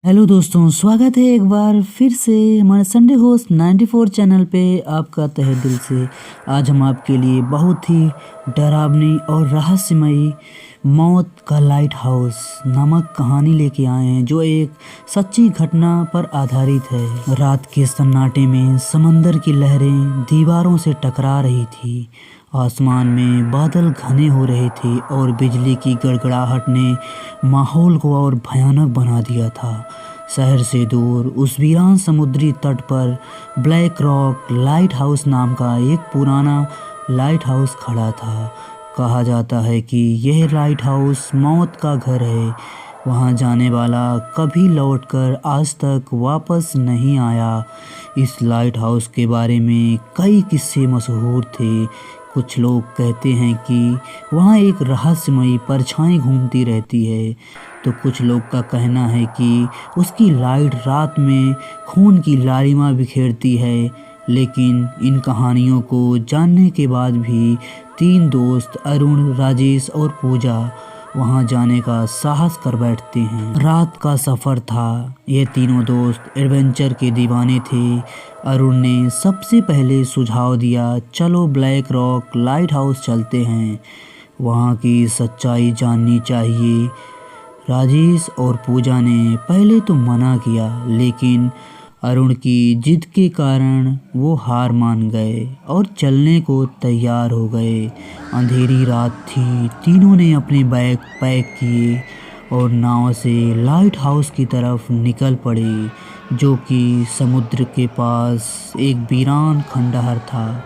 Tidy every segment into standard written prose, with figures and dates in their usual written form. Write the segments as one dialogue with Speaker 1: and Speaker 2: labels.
Speaker 1: Hello दोस्तों, स्वागत है एक बार फिर से हमारे संडे होस्ट 94 चैनल पे। आपका तहे दिल से आज हम आपके लिए बहुत ही डरावनी और रहस्यमयी मौत का लाइट हाउस नामक कहानी लेके आए हैं, जो एक सच्ची घटना पर आधारित है। रात के सन्नाटे में समंदर की लहरें दीवारों से टकरा रही थी। आसमान में बादल घने हो रहे थे और बिजली की गड़गड़ाहट ने माहौल को और भयानक बना दिया था। शहर से दूर उस वीरान समुद्री तट पर ब्लैक रॉक लाइट हाउस नाम का एक पुराना लाइट हाउस खड़ा था। कहा जाता है कि यह लाइट हाउस मौत का घर है। वहां जाने वाला कभी लौटकर आज तक वापस नहीं आया। इस लाइट हाउस के बारे में कई किस्से मशहूर थे। कुछ लोग कहते हैं कि वहाँ एक रहस्यमयी परछाई घूमती रहती है, तो कुछ लोग का कहना है कि उसकी लाइट रात में खून की लालिमा बिखेरती है। लेकिन इन कहानियों को जानने के बाद भी तीन दोस्त अरुण, राजेश और पूजा वहां जाने का साहस कर बैठते हैं। रात का सफ़र था। ये तीनों दोस्त एडवेंचर के दीवाने थे। अरुण ने सबसे पहले सुझाव दिया, चलो ब्लैक रॉक लाइट हाउस चलते हैं, वहाँ की सच्चाई जाननी चाहिए। राजेश और पूजा ने पहले तो मना किया, लेकिन अरुण की जिद के कारण वो हार मान गए और चलने को तैयार हो गए। अंधेरी रात थी। तीनों ने अपने बैग पैक किए और नाव से लाइट हाउस की तरफ निकल पड़े, जो कि समुद्र के पास एक वीरान खंडहर था।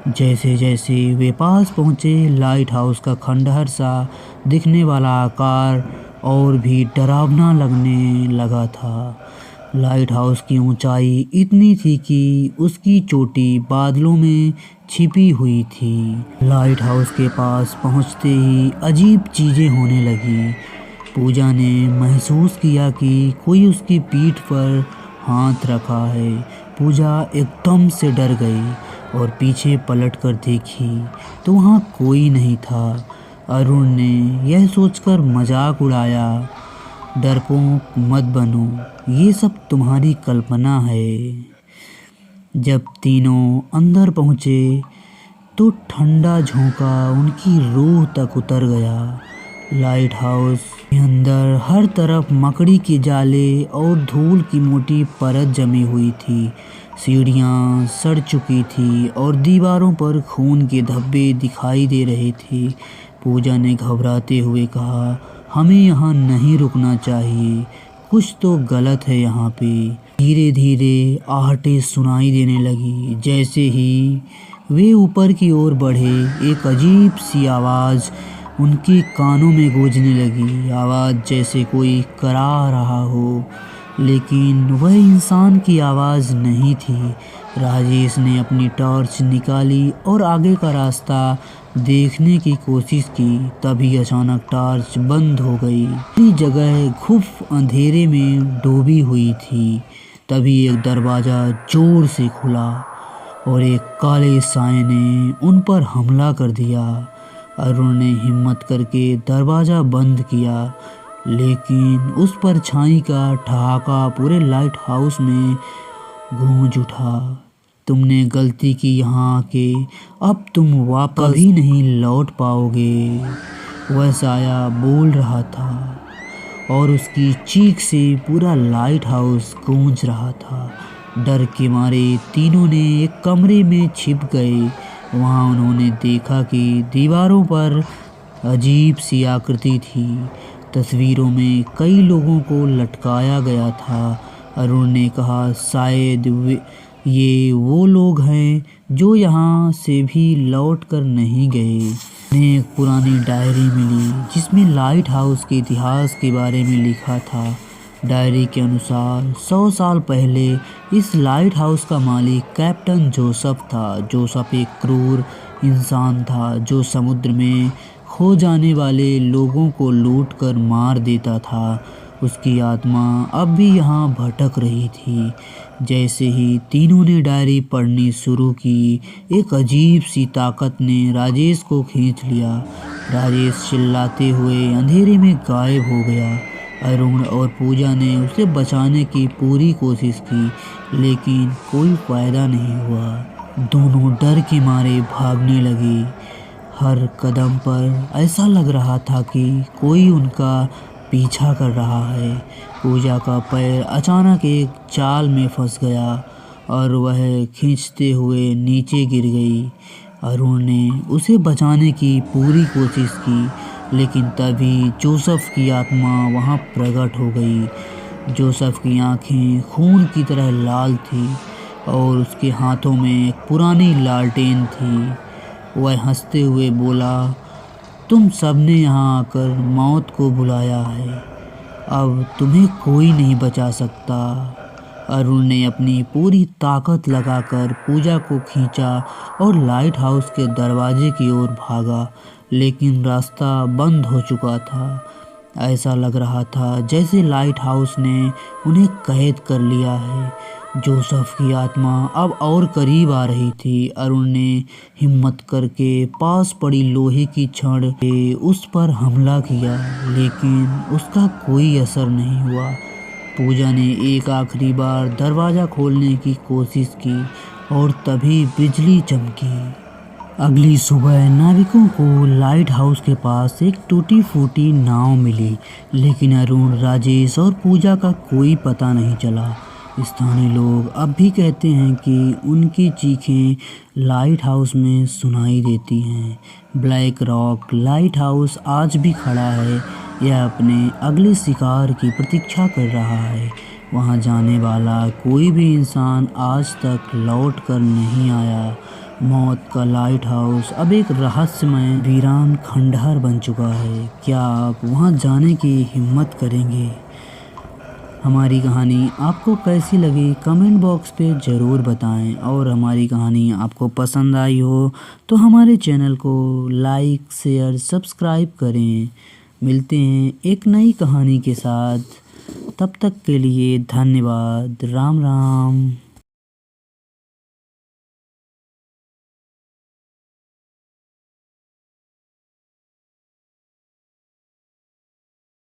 Speaker 1: जैसे जैसे वे पास पहुँचे, लाइट हाउस का खंडहर सा दिखने वाला आकार और भी डरावना लगने लगा था। लाइट हाउस की ऊंचाई इतनी थी कि उसकी चोटी बादलों में छिपी हुई थी। लाइट हाउस के पास पहुंचते ही अजीब चीज़ें होने लगी। पूजा ने महसूस किया कि कोई उसकी पीठ पर हाथ रखा है। पूजा एकदम से डर गई और पीछे पलट कर देखी तो वहाँ कोई नहीं था। अरुण ने यह सोचकर मजाक उड़ाया, डरपोक मत बनो, ये सब तुम्हारी कल्पना है। जब तीनों अंदर पहुँचे तो ठंडा झोंका उनकी रूह तक उतर गया। लाइट हाउस के अंदर हर तरफ मकड़ी के जाले और धूल की मोटी परत जमी हुई थी। सीढ़ियाँ सड़ चुकी थी और दीवारों पर खून के धब्बे दिखाई दे रहे थे। पूजा ने घबराते हुए कहा, हमें यहाँ नहीं रुकना चाहिए, कुछ तो गलत है यहाँ पे। धीरे धीरे आहटें सुनाई देने लगी। जैसे ही वे ऊपर की ओर बढ़े, एक अजीब सी आवाज़ उनके कानों में गूंजने लगी। आवाज़ जैसे कोई करा रहा हो, लेकिन वह इंसान की आवाज़ नहीं थी। राजेश ने अपनी टॉर्च निकाली और आगे का रास्ता देखने की कोशिश की। तभी अचानक टॉर्च बंद हो गई। पूरी जगह घुप अंधेरे में डूबी हुई थी। तभी एक दरवाज़ा जोर से खुला और एक काले साए ने उन पर हमला कर दिया। अरुण ने हिम्मत करके दरवाज़ा बंद किया, लेकिन उस परछाई का ठहाका पूरे लाइट हाउस में गूंज उठा। तुमने गलती की यहाँ आके, अब तुम वापस कभी नहीं लौट पाओगे। वह साया बोल रहा था और उसकी चीख से पूरा लाइट हाउस गूंज रहा था। डर के मारे तीनों ने एक कमरे में छिप गए। वहाँ उन्होंने देखा कि दीवारों पर अजीब सी आकृति थी। तस्वीरों में कई लोगों को लटकाया गया था। अरुण ने कहा, शायद ये वो लोग हैं जो यहाँ से भी लौट कर नहीं गए। उन्हें एक पुरानी डायरी मिली जिसमें लाइट हाउस के इतिहास के बारे में लिखा था। डायरी के अनुसार 100 साल पहले इस लाइट हाउस का मालिक कैप्टन जोसेफ था। जोसेफ एक क्रूर इंसान था जो समुद्र में खो जाने वाले लोगों को लूट कर मार देता था। उसकी आत्मा अब भी यहाँ भटक रही थी। जैसे ही तीनों ने डायरी पढ़नी शुरू की, एक अजीब सी ताकत ने राजेश को खींच लिया। राजेश चिल्लाते हुए अंधेरे में गायब हो गया। अरुण और पूजा ने उसे बचाने की पूरी कोशिश की लेकिन कोई फायदा नहीं हुआ। दोनों डर के मारे भागने लगे। हर कदम पर ऐसा लग रहा था कि कोई उनका पीछा कर रहा है। पूजा का पैर अचानक एक जाल में फंस गया और वह खींचते हुए नीचे गिर गई। अरुण ने उसे बचाने की पूरी कोशिश की लेकिन तभी जोसेफ की आत्मा वहां प्रकट हो गई। जोसेफ की आंखें खून की तरह लाल थी और उसके हाथों में एक पुरानी लालटेन थी। वह हंसते हुए बोला, तुम सबने यहाँ आकर मौत को बुलाया है, अब तुम्हें कोई नहीं बचा सकता। अरुण ने अपनी पूरी ताकत लगाकर पूजा को खींचा और लाइट हाउस के दरवाजे की ओर भागा लेकिन रास्ता बंद हो चुका था। ऐसा लग रहा था जैसे लाइट हाउस ने उन्हें कैद कर लिया है। जोसेफ की आत्मा अब और करीब आ रही थी। अरुण ने हिम्मत करके पास पड़ी लोहे की छड़ से उस पर हमला किया लेकिन उसका कोई असर नहीं हुआ। पूजा ने एक आखिरी बार दरवाज़ा खोलने की कोशिश की और तभी बिजली चमकी। अगली सुबह नाविकों को लाइट हाउस के पास एक टूटी फूटी नाव मिली लेकिन अरुण, राजेश और पूजा का कोई पता नहीं चला। स्थानीय लोग अब भी कहते हैं कि उनकी चीखें लाइट हाउस में सुनाई देती हैं। ब्लैक रॉक लाइट हाउस आज भी खड़ा है, यह अपने अगले शिकार की प्रतीक्षा कर रहा है। वहां जाने वाला कोई भी इंसान आज तक लौट कर नहीं आया। मौत का लाइट हाउस अब एक रहस्यमय वीरान खंडहर बन चुका है। क्या आप वहां जाने की हिम्मत करेंगे? हमारी कहानी आपको कैसी लगी कमेंट बॉक्स पे ज़रूर बताएं और हमारी कहानी आपको पसंद आई हो तो हमारे चैनल को लाइक शेयर सब्सक्राइब करें। मिलते हैं एक नई कहानी के साथ, तब तक के लिए धन्यवाद। राम राम।